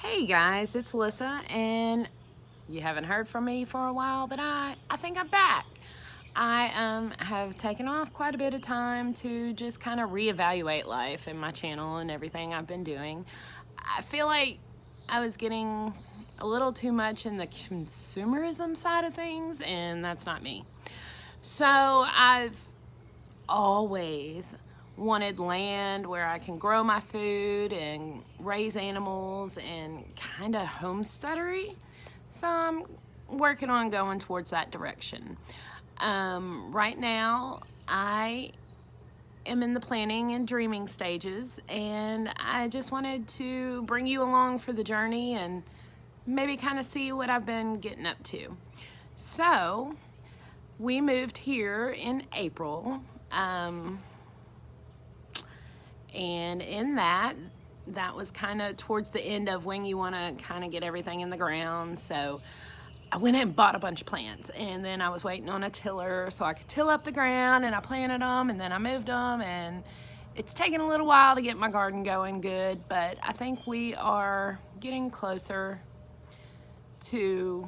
Hey guys, it's Lissa, and you haven't heard from me for a while, but I think I'm back. I have taken off quite a bit of time to just kind of reevaluate life and my channel and everything I've been doing. I feel like I was getting a little too much in the consumerism side of things, and that's not me. So I've always wanted land where I can grow my food and raise animals and kind of homesteadery. So I'm working on going towards that direction. Right now, I am in the planning and dreaming stages, and I just wanted to bring you along for the journey and maybe kind of see what I've been getting up to. So we moved here in April. And in that was kind of towards the end of when you want to kind of get everything in the ground. So I went and bought a bunch of plants, and then I was waiting on a tiller so I could till up the ground, and I planted them, and then I moved them, and it's taken a little while to get my garden going good, but I think we are getting closer to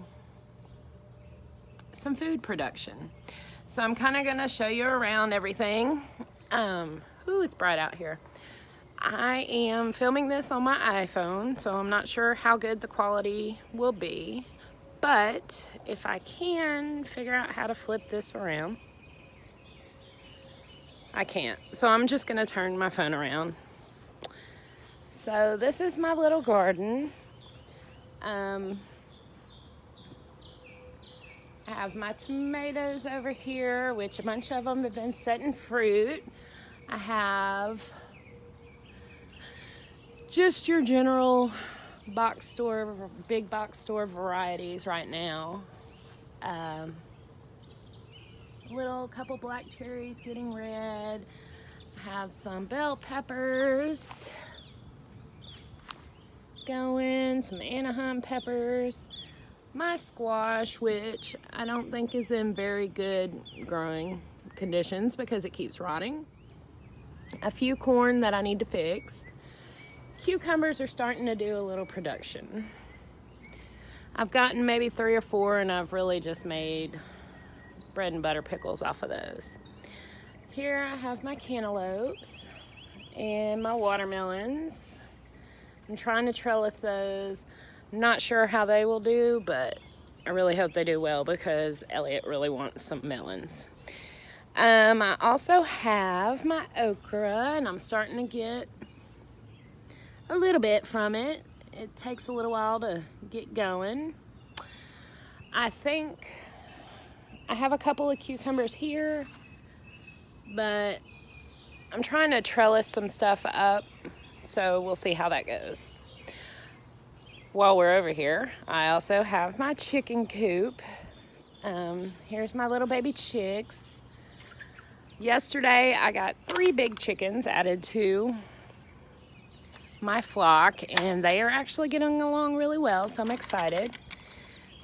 some food production. So I'm kind of going to show you around everything. Ooh, it's bright out here. I am filming this on my iPhone, so I'm not sure how good the quality will be, but if I can figure out how to flip this around, I can't. So I'm just gonna turn my phone around. So this is my little garden. I have my tomatoes over here, which a bunch of them have been setting fruit. I have just your general box store, big box store varieties right now. Little couple black cherries getting red. I have some bell peppers going, some Anaheim peppers. My squash, which I don't think is in very good growing conditions because it keeps rotting. A few corn that I need to fix. Cucumbers are starting to do a little production. I've gotten maybe 3 or 4, and I've really just made bread and butter pickles off of those. Here I have my cantaloupes and my watermelons. I'm trying to trellis those. I'm not sure how they will do, but I really hope they do well because Elliot really wants some melons. I also have my okra, and I'm starting to get a little bit from it. It takes a little while to get going. I think I have a couple of cucumbers here, but I'm trying to trellis some stuff up, so we'll see how that goes. While we're over here, I also have my chicken coop. Here's my little baby chicks. Yesterday, I got 3 big chickens added to my flock, and they are actually getting along really well, so I'm excited.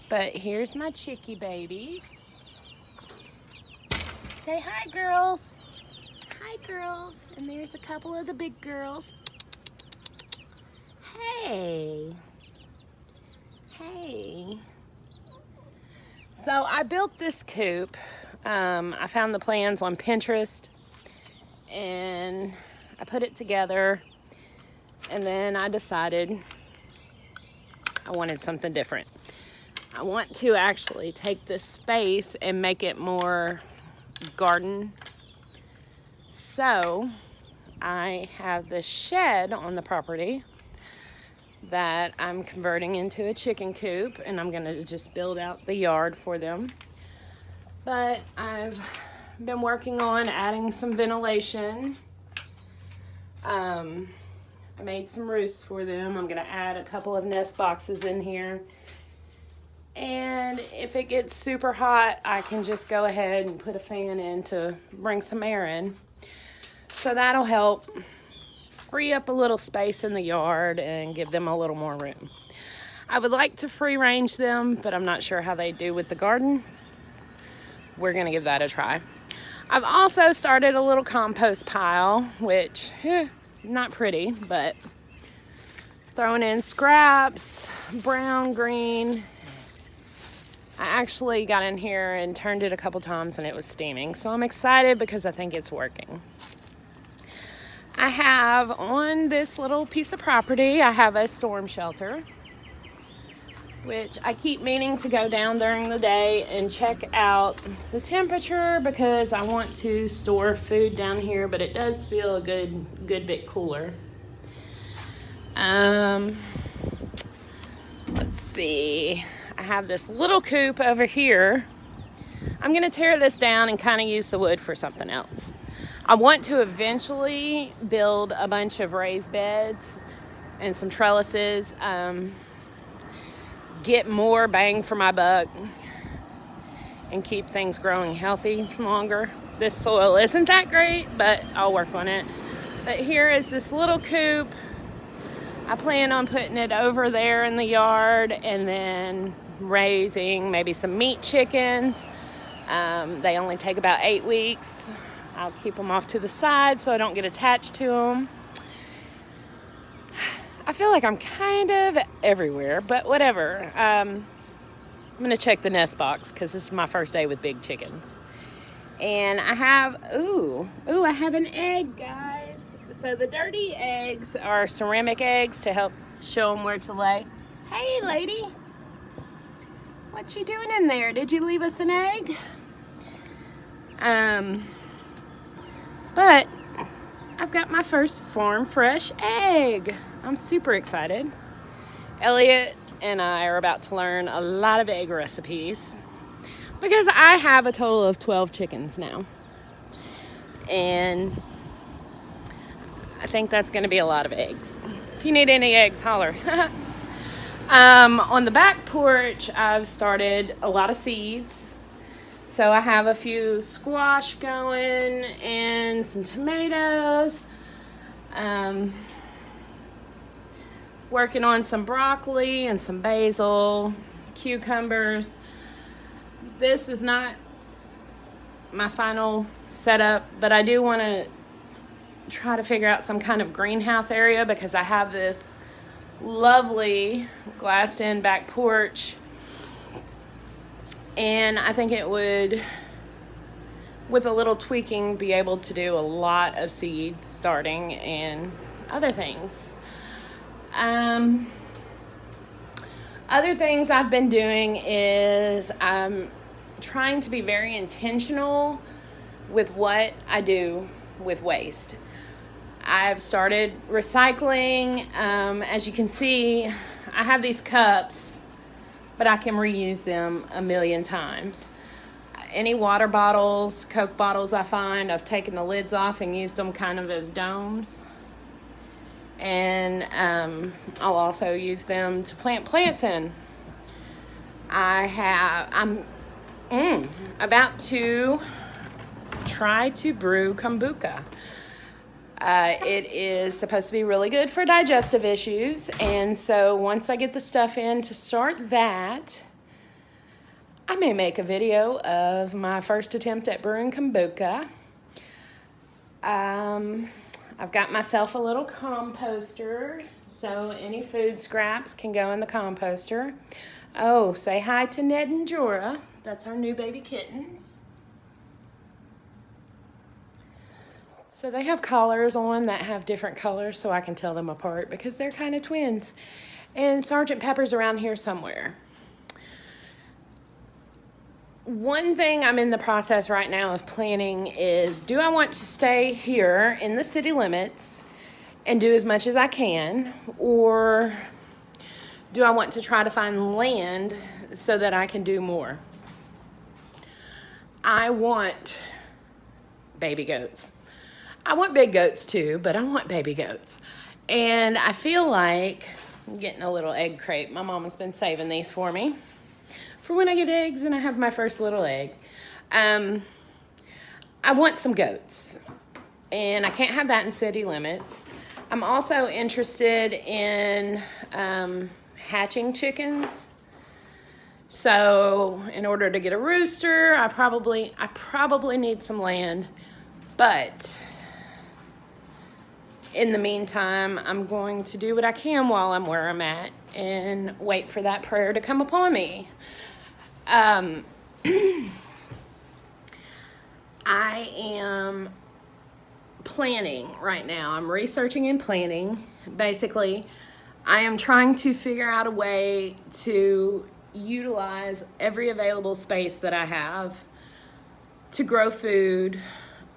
But here's my chickie babies. Say hi, girls. Hi, girls. And there's a couple of the big girls. Hey. Hey. So I built this coop. I found the plans on Pinterest, and I put it together, and then I decided I wanted something different. I want to actually take this space and make it more garden. So I have this shed on the property that I'm converting into a chicken coop, and I'm gonna just build out the yard for them. But I've been working on adding some ventilation. I made some roosts for them. I'm gonna add a couple of nest boxes in here. And if it gets super hot, I can just go ahead and put a fan in to bring some air in. So that'll help free up a little space in the yard and give them a little more room. I would like to free range them, but I'm not sure how they do with the garden. We're gonna give that a try. I've also started a little compost pile, which, not pretty, but throwing in scraps, brown, green. I actually got in here and turned it a couple times and it was steaming. So I'm excited because I think it's working. I have on this little piece of property, I have a storm shelter, which I keep meaning to go down during the day and check out the temperature because I want to store food down here, but it does feel a good bit cooler. Let's see. I have this little coop over here. I'm gonna tear this down and kind of use the wood for something else. I want to eventually build a bunch of raised beds and some trellises, get more bang for my buck and keep things growing healthy longer. This soil isn't that great, but I'll work on it. But here is this little coop. I plan on putting it over there in the yard and then raising maybe some meat chickens. They only take about 8 weeks. I'll keep them off to the side so I don't get attached to them. I feel like I'm kind of everywhere, but whatever. I'm gonna check the nest box because this is my first day with big chickens. And I have, I have an egg, guys. So the dirty eggs are ceramic eggs to help show them where to lay. Hey, lady. What you doing in there? Did you leave us an egg? But I've got my first farm fresh egg. I'm super excited. Elliot and I are about to learn a lot of egg recipes because I have a total of 12 chickens now. And I think that's gonna be a lot of eggs. If you need any eggs, holler. On the back porch, I've started a lot of seeds. So I have a few squash going and some tomatoes. Working on some broccoli and some basil, cucumbers. This is not my final setup, but I do want to try to figure out some kind of greenhouse area because I have this lovely glassed-in back porch. And I think it would, with a little tweaking, be able to do a lot of seed starting and other things. Other things I've been doing is I'm trying to be very intentional with what I do with waste. I've started recycling. As you can see, I have these cups, but I can reuse them a million times. Any water bottles, Coke bottles I find, I've taken the lids off and used them kind of as domes. And I'll also use them to plant plants in. I'm about to try to brew kombucha. It is supposed to be really good for digestive issues, and so once I get the stuff in to start that, I may make a video of my first attempt at brewing kombucha. I've got myself a little composter, so any food scraps can go in the composter. Oh, say hi to Ned and Jorah. That's our new baby kittens. So they have collars on that have different colors so I can tell them apart because they're kind of twins. And Sergeant Pepper's around here somewhere. One thing I'm in the process right now of planning is, do I want to stay here in the city limits and do as much as I can, or do I want to try to find land so that I can do more? I want baby goats. I want big goats too, but I want baby goats. And I feel like I'm getting a little egg crate. My mama's been saving these for me for when I get eggs and I have my first little egg. I want some goats, and I can't have that in city limits. I'm also interested in hatching chickens. So in order to get a rooster, I probably need some land, but in the meantime, I'm going to do what I can while I'm where I'm at and wait for that prayer to come upon me. I am planning right now. I'm researching and planning. Basically, I am trying to figure out a way to utilize every available space that I have to grow food,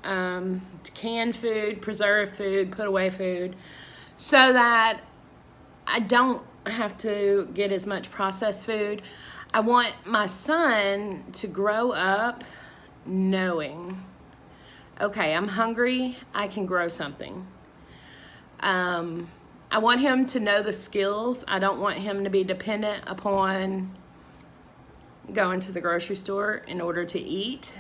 to can food, preserve food, put away food, so that I don't have to get as much processed food. I want my son to grow up knowing, okay, I'm hungry, I can grow something. I want him to know the skills. I don't want him to be dependent upon going to the grocery store in order to eat.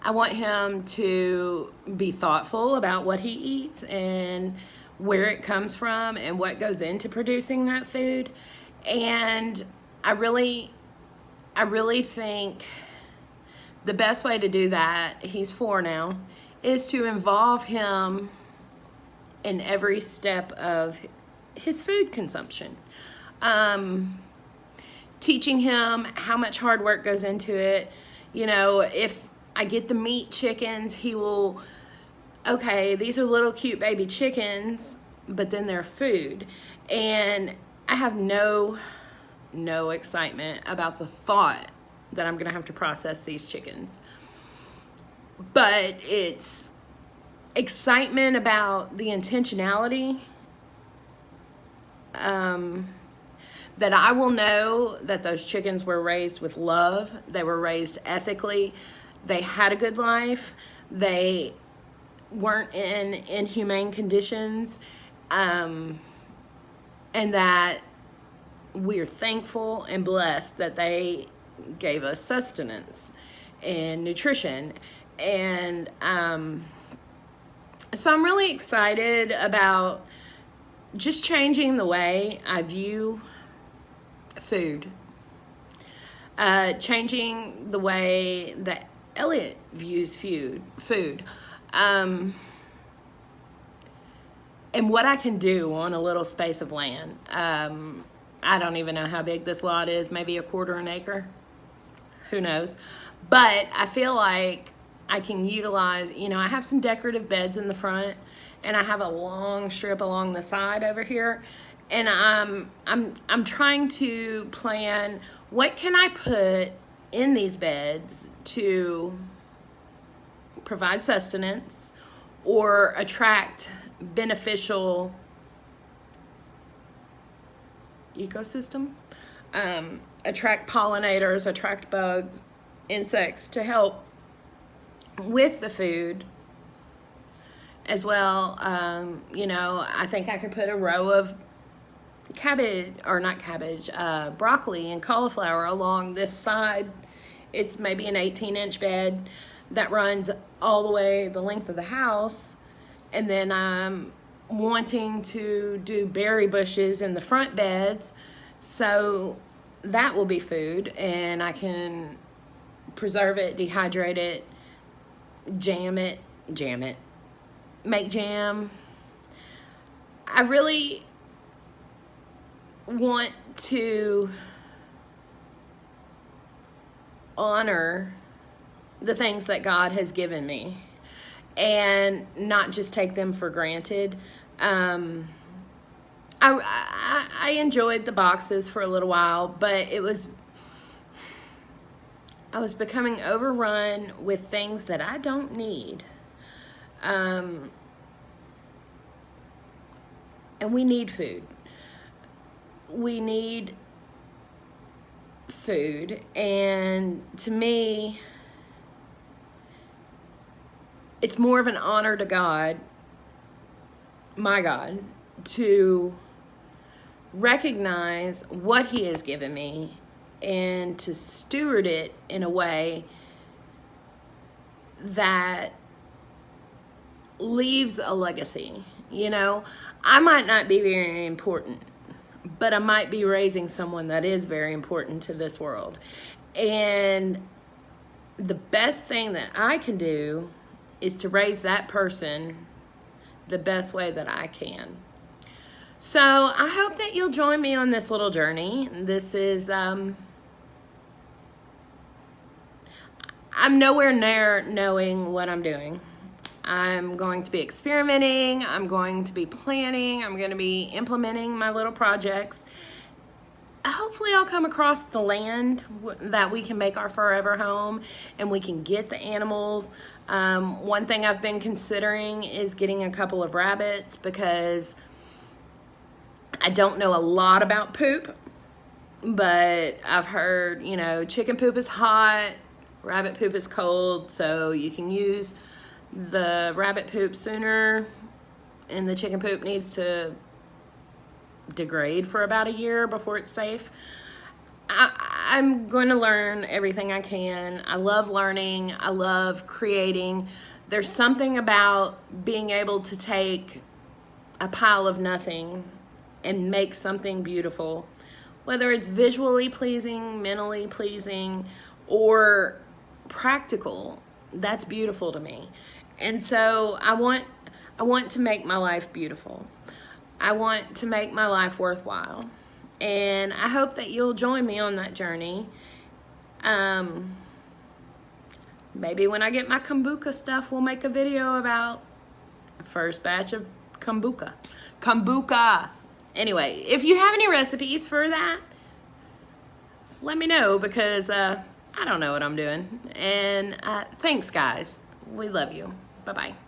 I want him to be thoughtful about what he eats and where it comes from and what goes into producing that food. And I really think the best way to do that, he's 4 now, is to involve him in every step of his food consumption. Teaching him how much hard work goes into it. You know, if I get the meat chickens, he will, okay, these are little cute baby chickens, but then they're food. And I have no excitement about the thought that I'm gonna have to process these chickens. But it's excitement about the intentionality, that I will know that those chickens were raised with love, they were raised ethically, they had a good life, they weren't in inhumane conditions, and that we're thankful and blessed that they gave us sustenance and nutrition. And so I'm really excited about just changing the way I view food, changing the way that Elliot views food, and what I can do on a little space of land. I don't even know how big this lot is, maybe 1/4 acre, who knows. But I feel like I can utilize, you know, I have some decorative beds in the front, and I have a long strip along the side over here. And I'm trying to plan, what can I put in these beds to provide sustenance or attract beneficial ecosystem, attract pollinators, attract bugs, insects to help with the food as well. You know, I think I could put a row of broccoli and cauliflower along this side. It's maybe an 18-inch bed that runs all the way the length of the house. And then I'm wanting to do berry bushes in the front beds, so that will be food, and I can preserve it, dehydrate it, jam it, make jam. I really want to honor the things that God has given me and not just take them for granted. I enjoyed the boxes for a little while, but I was becoming overrun with things that I don't need. And we need food. We need food. And to me, it's more of an honor to God, my God, to recognize what He has given me and to steward it in a way that leaves a legacy. You know, I might not be very important, but I might be raising someone that is very important to this world. And the best thing that I can do is to raise that person the best way that I can. So I hope that you'll join me on this little journey. This is, I'm nowhere near knowing what I'm doing. I'm going to be experimenting, I'm going to be planning, I'm going to be implementing my little projects. Hopefully I'll come across the land that we can make our forever home and we can get the animals. One thing I've been considering is getting a couple of rabbits because I don't know a lot about poop, but I've heard, you know, chicken poop is hot, rabbit poop is cold, so you can use the rabbit poop sooner and the chicken poop needs to degrade for about a year before it's safe. I'm going to learn everything I can. I love learning. I love creating. There's something about being able to take a pile of nothing and make something beautiful, whether it's visually pleasing, mentally pleasing, or practical. That's beautiful to me. And so I want to make my life beautiful. I want to make my life worthwhile. And I hope that you'll join me on that journey. Maybe when I get my kombucha stuff, we'll make a video about the first batch of kombucha. Kombucha! Anyway, if you have any recipes for that, let me know because I don't know what I'm doing. And thanks, guys. We love you. Bye-bye.